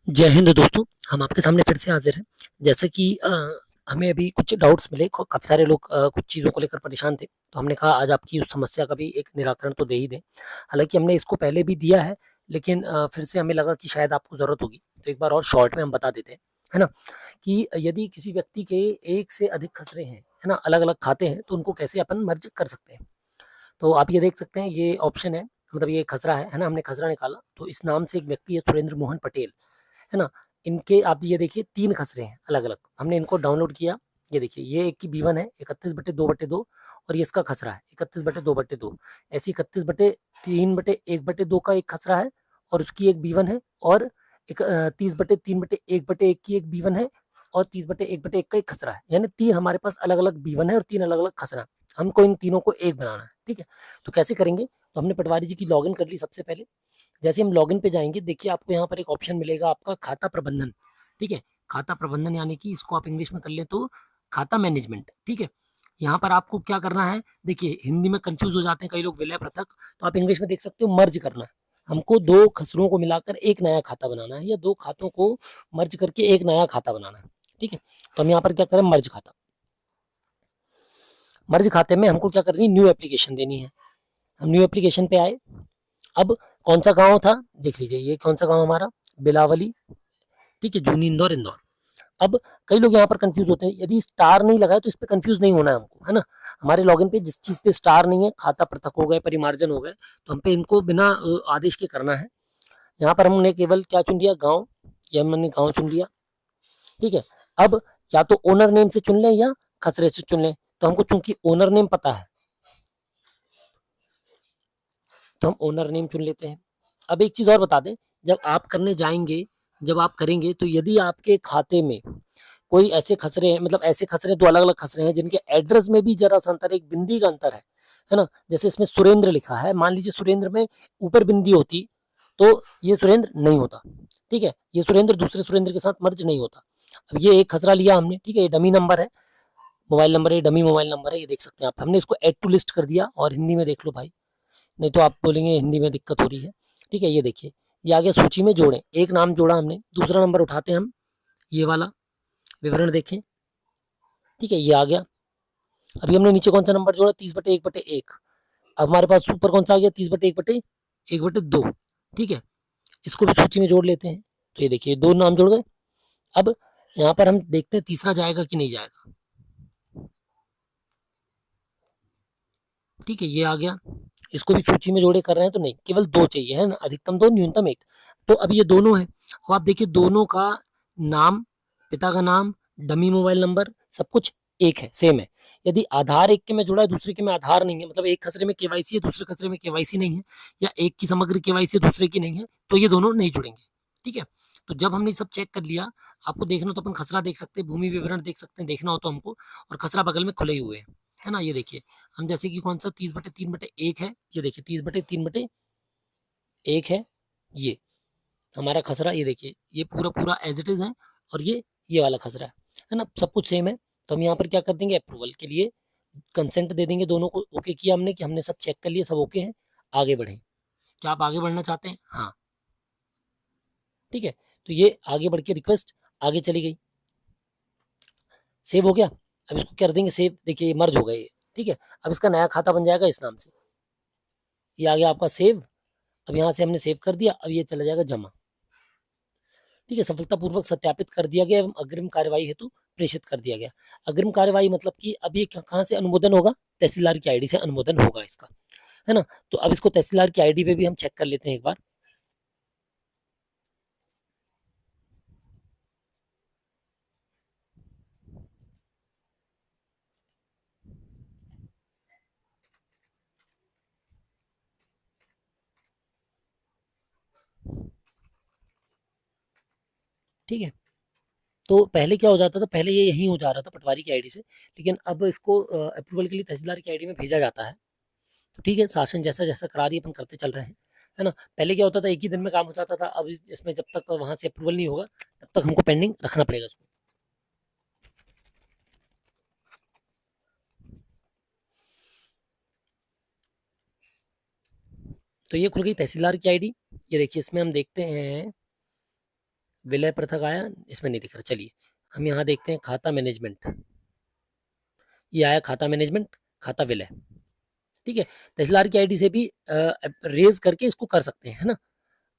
जय हिंद दोस्तों, हम आपके सामने फिर से हाजिर हैं। जैसे कि हमें अभी कुछ डाउट्स मिले, काफ़ी सारे लोग कुछ चीज़ों को लेकर परेशान थे, तो हमने कहा आज आपकी उस समस्या का भी एक निराकरण तो दे ही दें। हालाँकि हमने इसको पहले भी दिया है, लेकिन फिर से हमें लगा कि शायद आपको ज़रूरत होगी, तो एक बार और शॉर्ट में हम बता देते हैं, है ना? कि यदि किसी व्यक्ति के 1 से अधिक खसरे हैं, है ना? अलग-अलग खाते हैं, तो उनको कैसे अपन मर्ज कर सकते हैं। तो आप ये देख सकते हैं, ये ऑप्शन है, मतलब ये खसरा है ना? हमने खसरा निकाला, तो इस नाम से एक व्यक्ति है सुरेंद्र मोहन पटेल। है ना? इनके आप ये देखिए 3 खसरे हैं अलग-अलग। हमने इनको डाउनलोड किया, ये देखिए ये एक की B1 है 31/2/2 और ये इसका खसरा है 31/2/2। ऐसे 31/3/1/2 का एक खसरा है और उसकी एक B1 है और एक 30/3/1/1 की एक B1 है और 30/1/1 का एक खसरा है। यानी 3 हमारे पास अलग-अलग B1 है और 3 अलग-अलग खसरा है। हमको इन तीनों को एक बनाना है, ठीक है? तो कैसे करेंगे? तो हमने पटवारी जी की लॉगिन कर ली सबसे पहले। जैसे हम लॉगिन पे जाएँगे, देखिए आपको यहाँ पर एक ऑप्शन मिलेगा आपका खाता प्रबंधन, ठीक है? खाता प्रबंधन यानी कि इसको आप इंग्लिश में कर लें तो खाता मैनेजमेंट, ठीक है? यहाँ पर आपको क्या करना है, देखिए हिंदी में कन्फ्यूज़ हो जाते हैं कई लोग विलय पृथक, तो आप इंग्लिश में देख सकते हो मर्ज करना है। हमको 2 खसरों को मिलाकर एक नया खाता बनाना है या 2 खातों को मर्ज करके एक नया खाता बनाना है, ठीक है? तो हम यहाँ पर क्या करें, मर्ज खाता। मर्ज खाते में हमको क्या करनी है, न्यू एप्लीकेशन देनी है। हम न्यू एप्लीकेशन पे आए। अब कौन-सा गाँव था, देख लीजिए ये कौन-सा गाँव हमारा, बिलावली, ठीक है, जूनी इंदौर, इंदौर। अब कई लोग यहाँ पर कंफ्यूज होते हैं, यदि स्टार नहीं लगा है तो इस पे कंफ्यूज नहीं होना है हमको, है ना? हमारे लॉगिन पे जिस चीज पे स्टार नहीं है, खाता पृथक हो गए, परिमार्जन हो गए, तो हम पे इनको बिना आदेश के करना है। यहाँ पर हमने केवल क्या चुन लिया, गाँव, ये हमने गाँव चुन लिया, ठीक है? अब या तो ओनर नेम से चुन लें या खसरे से चुन लें, तो हमको चूंकि ओनर नेम पता है, तो हम ओनर नेम चुन लेते हैं। अब एक चीज और बता दें, जब आप करने जाएंगे, जब आप करेंगे, तो यदि आपके खाते में कोई ऐसे खसरे हैं, मतलब ऐसे खसरे, दो अलग अलग खसरे हैं जिनके एड्रेस में भी जरा सा अंतर है, एक बिंदी का अंतर है ना? जैसे इसमें सुरेंद्र लिखा है, मान लीजिए सुरेंद्र में ऊपर बिंदी होती तो ये सुरेंद्र नहीं होता, ठीक है? ये सुरेंद्र दूसरे सुरेंद्र के साथ मर्ज नहीं होता। अब ये एक खसरा लिया हमने, ठीक है, ये डमी नंबर है, मोबाइल नंबर है, डमी मोबाइल नंबर है, ये देख सकते हैं आप। हमने इसको एड टू लिस्ट कर दिया और हिंदी में देख लो भाई, नहीं तो आप बोलेंगे हिंदी में दिक्कत हो रही है, ठीक है? ये देखिए, ये आगे सूची में जोड़ें, एक नाम जोड़ा हमने, दूसरा नंबर उठाते हैं हम, ये वाला विवरण देखें, ठीक है, ये आ गया। अभी हमने नीचे कौन सा नंबर जोड़ा, 30/1/1। अब हमारे पास ऊपर कौन सा आ गया, 30/1/1/2, ठीक है? इसको भी सूची में जोड़ लेते हैं, तो ये देखिए दो नाम जुड़ गए। अब यहाँ पर हम देखते हैं तीसरा जाएगा कि नहीं जाएगा, ठीक है, ये आ गया। इसको भी सूची में जोड़े कर रहे हैं तो नहीं, केवल दो चाहिए, है ना? अधिकतम दो, न्यूनतम एक। तो अब ये दोनों है, अब आप देखिए दोनों का नाम, पिता का नाम, डमी मोबाइल नंबर, सब कुछ एक है, सेम है। यदि आधार एक के में जुड़ा है, दूसरे के में आधार नहीं है, मतलब एक खसरे में केवाईसी है, दूसरे खसरे में केवाईसी नहीं है, या एक की समग्र केवाईसी है, दूसरे की नहीं है, तो ये दोनों नहीं जुड़ेंगे, ठीक है? तो जब हमने सब चेक कर लिया, आपको देखना तो अपन खसरा देख सकते हैं, भूमि विवरण देख सकते हैं, देखना हो तो हमको, और खसरा बगल में खुले हुए हैं, है ना? ये देखिए, हम जैसे कि कौन सा 30/3/1 है, ये देखिए 30/3/1 है, ये हमारा खसरा, ये देखिए ये पूरा पूरा एज इट इज है, और ये वाला खसरा है ना? सब कुछ सेम है। तो हम यहाँ पर क्या कर देंगे, अप्रूवल के लिए कंसेंट दे देंगे, दोनों को ओके किया हमने कि हमने सब चेक कर लिया, सब ओके है, आगे बढ़े। क्या आप आगे बढ़ना चाहते हैं? हाँ, ठीक है। तो ये आगे बढ़ के रिक्वेस्ट आगे चली गई, सेव हो गया। अब इसको कर देंगे सेव, देखिए ये मर्ज हो गए, ठीक है? अब इसका नया खाता बन जाएगा इस नाम से, ये आ गया आपका सेव। अब यहाँ से हमने सेव कर दिया, अब ये चला जाएगा जमा, ठीक है? सफलतापूर्वक सत्यापित कर दिया गया एवं अग्रिम कार्यवाही हेतु प्रेषित कर दिया गया। अग्रिम कार्यवाही मतलब कि अब ये कहाँ से अनुमोदन होगा, तहसीलदार की आईडी से अनुमोदन होगा इसका, है ना? तो अब इसको तहसीलदार की आईडी पे भी हम चेक कर लेते हैं एक बार। ठीक है, तो पहले क्या हो जाता था, पहले ये यहीं हो जा रहा था पटवारी की आईडी से, लेकिन अब इसको अप्रूवल के लिए तहसीलदार की आईडी में भेजा जाता है। ठीक है, शासन जैसा जैसा करा रही है अपन करते चल रहे हैं, है ना? पहले क्या होता था, एक ही दिन में काम हो जाता था, अब इसमें जब तक वहां से अप्रूवल नहीं होगा तब तक हमको पेंडिंग रखना पड़ेगा उसको। तो ये खुल गई तहसीलदार की आईडी, ये देखिए इसमें हम देखते हैं विलय पृथक आया, इसमें नहीं दिख रहा। चलिए हम यहाँ देखते हैं खाता मैनेजमेंट, ये आया खाता मैनेजमेंट, खाता विलय। ठीक है, तहसीलदार की आईडी से भी रेज करके इसको कर सकते हैं, है ना।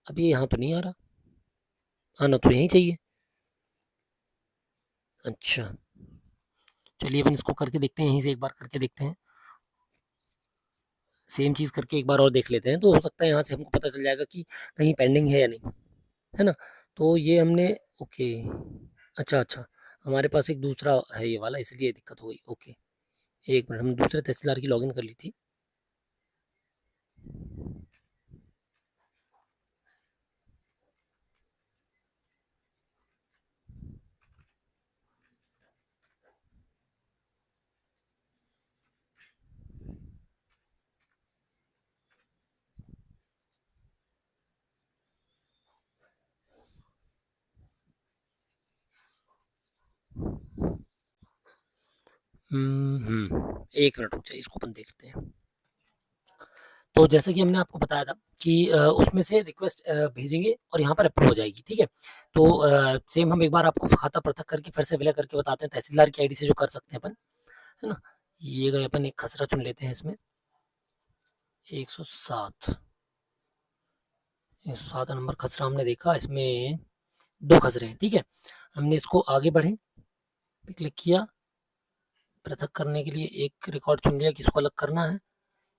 अब ये यहाँ तो नहीं आ रहा, आना तो यहीं चाहिए। अच्छा चलिए अपन इसको करके देखते हैं, यहीं से एक बार करके देखते हैं, सेम चीज़ करके एक बार और देख लेते हैं, तो हो सकता है यहाँ से हमको पता चल जाएगा कि कहीं पेंडिंग है या नहीं, है ना। तो ये हमने, ओके, अच्छा अच्छा, हमारे पास एक दूसरा है ये वाला, इसलिए दिक्कत हो गई। ओके, एक मिनट, हमने दूसरे तहसीलदार की लॉगिन कर ली थी। एक मिनट रुक जाइए, इसको अपन देखते हैं। तो जैसे कि हमने आपको बताया था कि उसमें से रिक्वेस्ट भेजेंगे और यहाँ पर अप्रूव हो जाएगी। ठीक है, तो सेम हम एक बार आपको खाता पृथक करके फिर से विलय करके बताते हैं, तहसीलदार की आईडी से जो कर सकते हैं अपन, है ना। ये गए, अपन एक खसरा चुन लेते हैं इसमें, 107, 107 नंबर खसरा हमने देखा, इसमें 2 खसरे हैं। ठीक है, हमने इसको आगे बढ़े पे क्लिक किया, पृथक करने के लिए एक रिकॉर्ड चुन लिया, किसको अलग करना है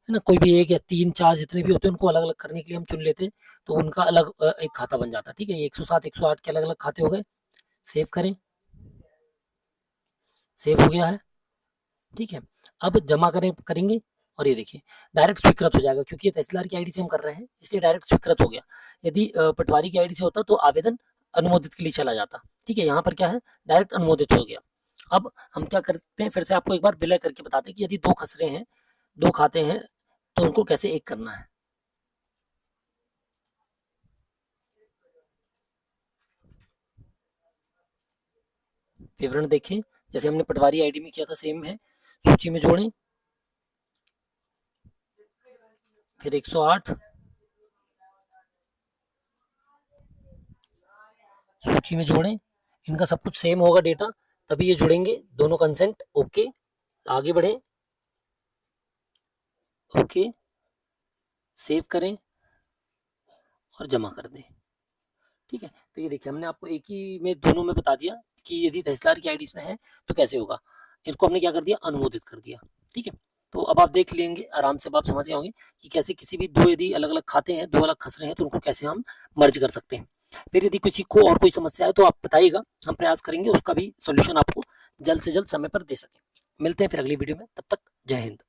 ना। कोई भी एक या 3 4 जितने भी होते हैं उनको अलग अलग करने के लिए हम चुन लेते हैं, तो उनका अलग एक खाता बन जाता है। ठीक है, 107 108 के अलग अलग खाते हो गए। सेव करें, सेव हो गया है। ठीक है, अब जमा करेंगे, और ये देखिए डायरेक्ट स्वीकृत हो जाएगा, क्योंकि ये तहसीलदार की आईडी से हम कर रहे हैं इसलिए डायरेक्ट स्वीकृत हो गया। यदि पटवारी की आईडी से होता तो आवेदन अनुमोदित के लिए चला जाता। ठीक है, यहाँ पर क्या है, डायरेक्ट अनुमोदित हो गया। अब हम क्या करते हैं, फिर से आपको एक बार विलय करके बताते हैं कि यदि 2 खसरे हैं, 2 खाते हैं, तो उनको कैसे एक करना है। विवरण देखें, जैसे हमने पटवारी आईडी में किया था सेम है, सूची में जोड़ें, फिर 108 सूची में जोड़ें, इनका सब कुछ सेम होगा डेटा, तभी ये जुड़ेंगे दोनों कंसेंट। ओके, आगे बढ़े, ओके, सेव करें और जमा कर दें। ठीक है, तो ये देखिए हमने आपको एक ही में दोनों में बता दिया कि यदि तहसीलदार की आईडी में है तो कैसे होगा। इसको हमने क्या कर दिया, अनुमोदित कर दिया। ठीक है, तो अब आप देख लेंगे आराम से, अब आप समझ गए होंगे कि कैसे किसी भी दो, यदि अलग अलग खाते हैं, 2 अलग खसरे हैं, तो उनको कैसे हम मर्ज कर सकते हैं। फिर यदि किसी को और कोई समस्या है तो आप बताइएगा, हम प्रयास करेंगे उसका भी सोल्यूशन आपको जल्द से जल्द समय पर दे सकें। मिलते हैं फिर अगली वीडियो में, तब तक जय हिंद।